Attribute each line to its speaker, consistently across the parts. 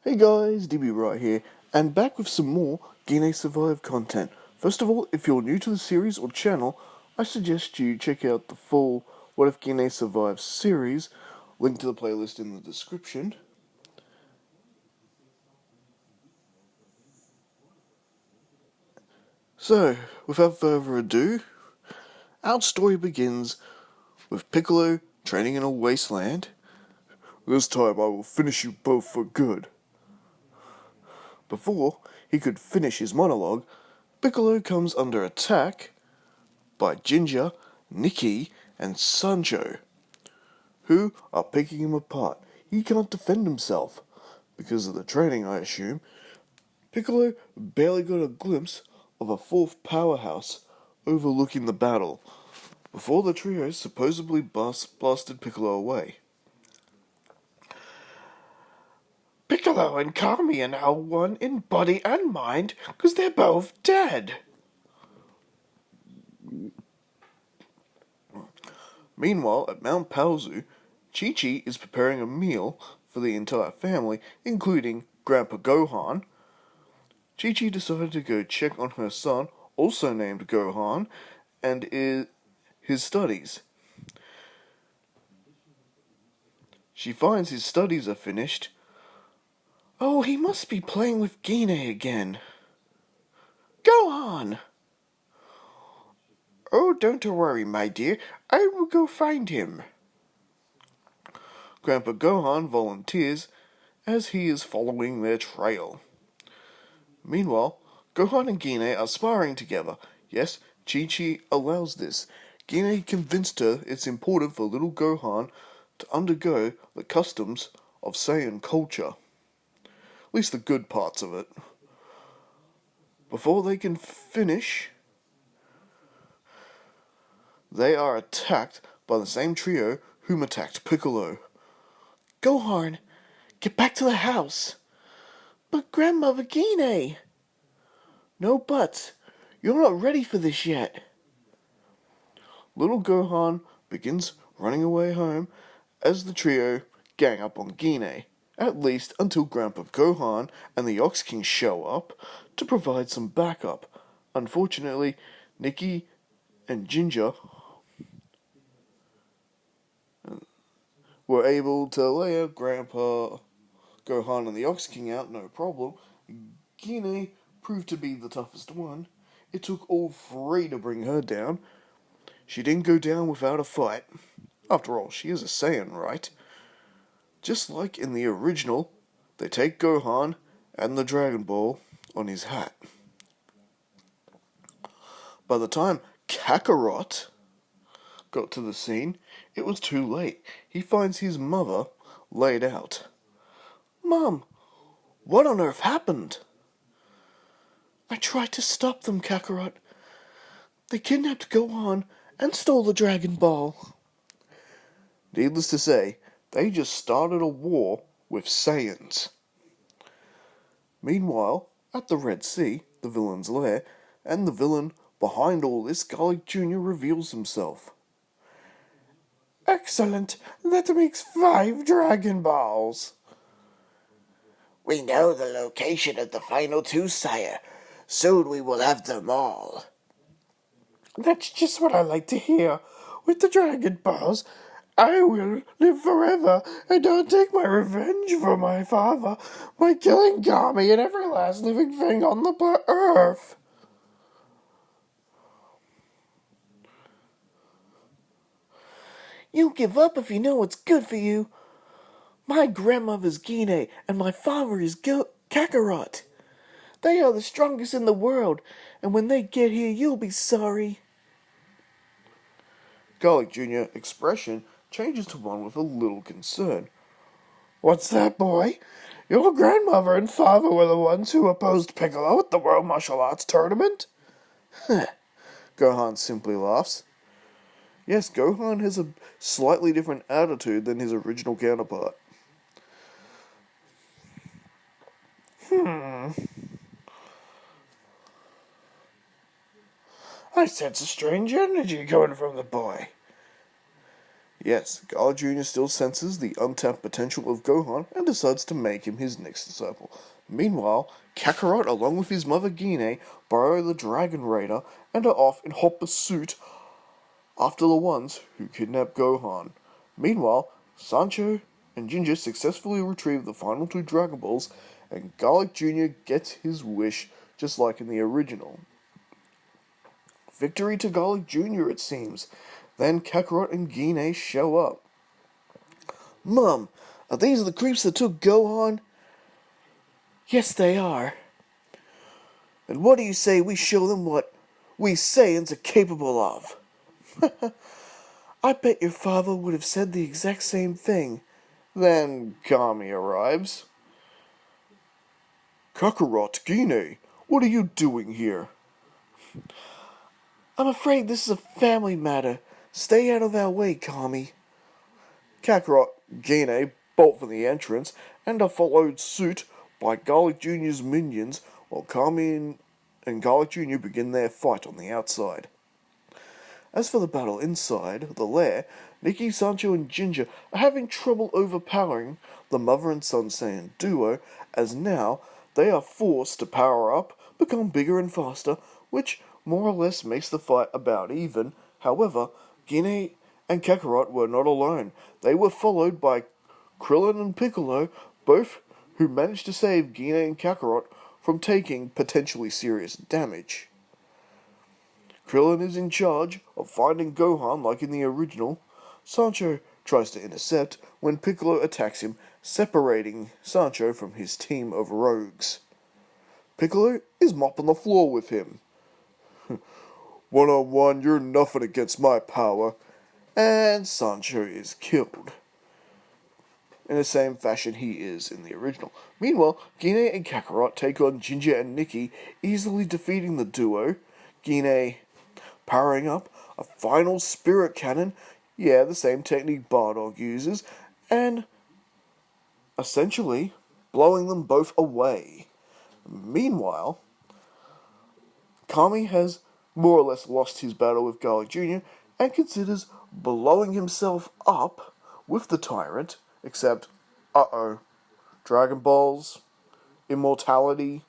Speaker 1: Hey guys, DB right here, and back with some more Gine Survived content. First of all, if you're new to the series or channel, I suggest you check out the full What If Gine Survived series, link to the playlist in the description. So, without further ado, our story begins with Piccolo training in a wasteland. This time I will finish you both for good. Before he could finish his monologue, Piccolo comes under attack by Ginger, Nikki, and Sancho, who are picking him apart. He can't defend himself. Because of the training, I assume. Piccolo barely got a glimpse of a fourth powerhouse overlooking the battle, before the trio supposedly blasted Piccolo away. Piccolo and Kami are now one in body and mind, because they're both dead. Meanwhile, at Mount Paozu, Chi-Chi is preparing a meal for the entire family, including Grandpa Gohan. Chi-Chi decided to go check on her son, also named Gohan, and his studies. She finds his studies are finished. Oh, he must be playing with Gine again. Gohan! Oh, don't worry, my dear. I will go find him. Grandpa Gohan volunteers as he is following their trail. Meanwhile, Gohan and Gine are sparring together. Yes, Chi-Chi allows this. Gine convinced her it's important for little Gohan to undergo the customs of Saiyan culture. At least the good parts of it. Before they can finish, they are attacked by the same trio whom attacked Piccolo. Gohan, get back to the house. But Grandmother Gine! No buts. You're not ready for this yet. Little Gohan begins running away home as the trio gang up on Gine, at least until Grandpa Gohan and the Ox King show up to provide some backup. Unfortunately, Nikki and Ginger were able to lay out Grandpa Gohan and the Ox King out, no problem. Gine proved to be the toughest one. It took all three to bring her down. She didn't go down without a fight. After all, she is a Saiyan, right? Just like in the original, they take Gohan and the Dragon Ball on his hat. By the time Kakarot got to the scene, it was too late. He finds his mother laid out. Mom, what on earth happened? I tried to stop them, Kakarot. They kidnapped Gohan and stole the Dragon Ball. Needless to say, they just started a war with Saiyans. Meanwhile, at the Red Sea, the villain's lair, and the villain behind all this, Garlic Jr. reveals himself. Excellent! That makes 5 Dragon Balls! We know the location of the final 2, sire. Soon we will have them all. That's just what I like to hear. With the Dragon Balls, I will live forever, and I'll take my revenge for my father by killing Kami and every last living thing on the earth. You give up if you know what's good for you. My grandmother's Gine, and my father is Kakarot. They are the strongest in the world, and when they get here, you'll be sorry. Garlic Jr.'s expression changes to one with a little concern. What's that, boy? Your grandmother and father were the ones who opposed Piccolo at the World Martial Arts Tournament? Gohan simply laughs. Yes, Gohan has a slightly different attitude than his original counterpart. I sense a strange energy coming from the boy. Yes, Garlic Jr. still senses the untapped potential of Gohan and decides to make him his next disciple. Meanwhile, Kakarot, along with his mother Gine, borrow the Dragon Raider and are off in hot pursuit after the ones who kidnapped Gohan. Meanwhile, Sancho and Ginger successfully retrieve the final two Dragon Balls, and Garlic Jr. gets his wish just like in the original. Victory to Garlic Jr., it seems. Then Kakarot and Gine show up. Mum, are these the creeps that took Gohan? Yes, they are. And what do you say we show them what we Saiyans are capable of? I bet your father would have said the exact same thing. Then Kami arrives. Kakarot, Gine, what are you doing here? I'm afraid this is a family matter. Stay out of our way, Kami. Kakarot, Gine bolt for the entrance and are followed suit by Garlic Jr.'s minions while Kami and Garlic Jr. begin their fight on the outside. As for the battle inside the lair, Nikki, Sancho and Ginger are having trouble overpowering the mother and son Saiyan duo, as now they are forced to power up, become bigger and faster, which more or less makes the fight about even. However, Gine and Kakarot were not alone. They were followed by Krillin and Piccolo, both who managed to save Gine and Kakarot from taking potentially serious damage. Krillin is in charge of finding Gohan like in the original. Sancho tries to intercept when Piccolo attacks him, separating Sancho from his team of rogues. Piccolo is mopping the floor with him. One-on-one, you're nothing against my power. And Sancho is killed, in the same fashion he is in the original. Meanwhile, Gine and Kakarot take on Ginger and Nikki, easily defeating the duo. Gine powering up a final spirit cannon, yeah, the same technique Bardock uses, and essentially blowing them both away. Meanwhile, Kami has more or less lost his battle with Garlic Jr. and considers blowing himself up with the Tyrant, except, Dragon Balls, immortality,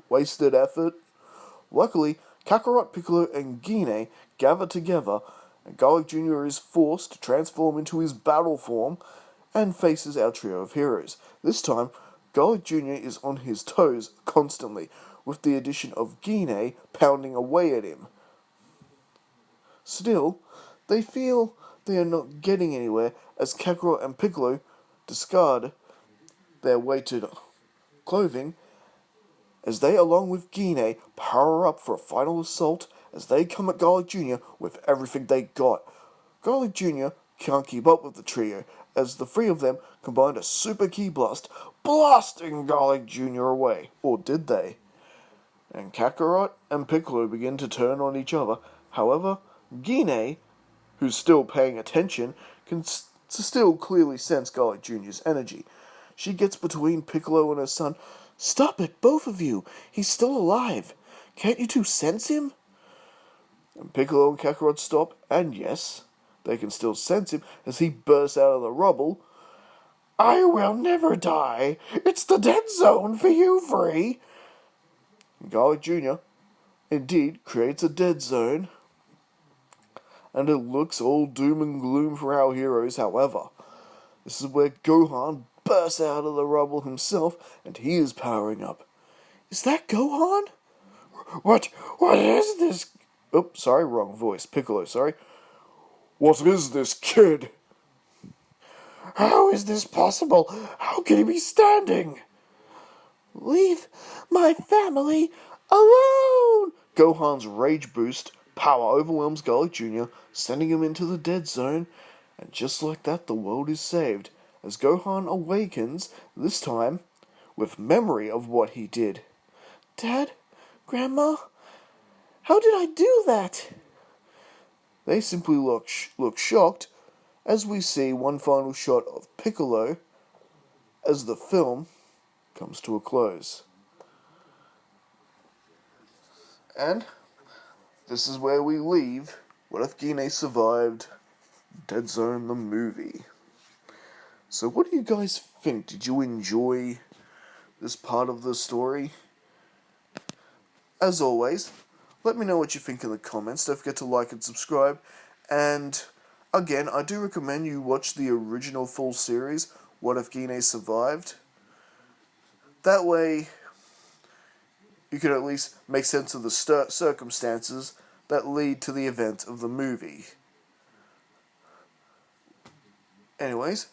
Speaker 1: wasted effort. Luckily, Kakarot, Piccolo, and Gine gather together, and Garlic Jr. is forced to transform into his battle form and faces our trio of heroes. This time, Garlic Jr. is on his toes constantly, with the addition of Gine pounding away at him. Still, they feel they are not getting anywhere as Kakarot and Piccolo discard their weighted clothing as they, along with Gine, power up for a final assault as they come at Garlic Jr. with everything they got. Garlic Jr. can't keep up with the trio as the three of them combined a super ki blast, blasting Garlic Jr. away. Or did they? And Kakarot and Piccolo begin to turn on each other. However, Gine, who's still paying attention, can still clearly sense Garlic Jr.'s energy. She gets between Piccolo and her son. Stop it, both of you! He's still alive! Can't you two sense him? And Piccolo and Kakarot stop, and yes, they can still sense him as he bursts out of the rubble. I will never die! It's the Deadzone for you three! Garlic Jr. indeed creates a Deadzone, and it looks all doom and gloom for our heroes. However, this is where Gohan bursts out of the rubble himself, and he is powering up. Is that Gohan? What is this? Oh, sorry, wrong voice. Piccolo, sorry. What is this kid? How is this possible? How can he be standing? Leave my family alone! Gohan's rage boost power overwhelms Garlic Jr., sending him into the Deadzone, and just like that, the world is saved, as Gohan awakens, this time with memory of what he did. Dad? Grandma? How did I do that? They simply look shocked as we see one final shot of Piccolo as the film comes to a close. And this is where we leave What If Gine Survived Deadzone the movie. So what do you guys think? Did you enjoy this part of the story? As always, let me know what you think in the comments. Don't forget to like and subscribe. And again, I do recommend you watch the original full series, What If Gine Survived? That way, you can at least make sense of the circumstances that lead to the event of the movie. Anyways,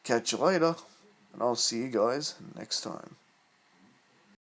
Speaker 1: catch you later, and I'll see you guys next time.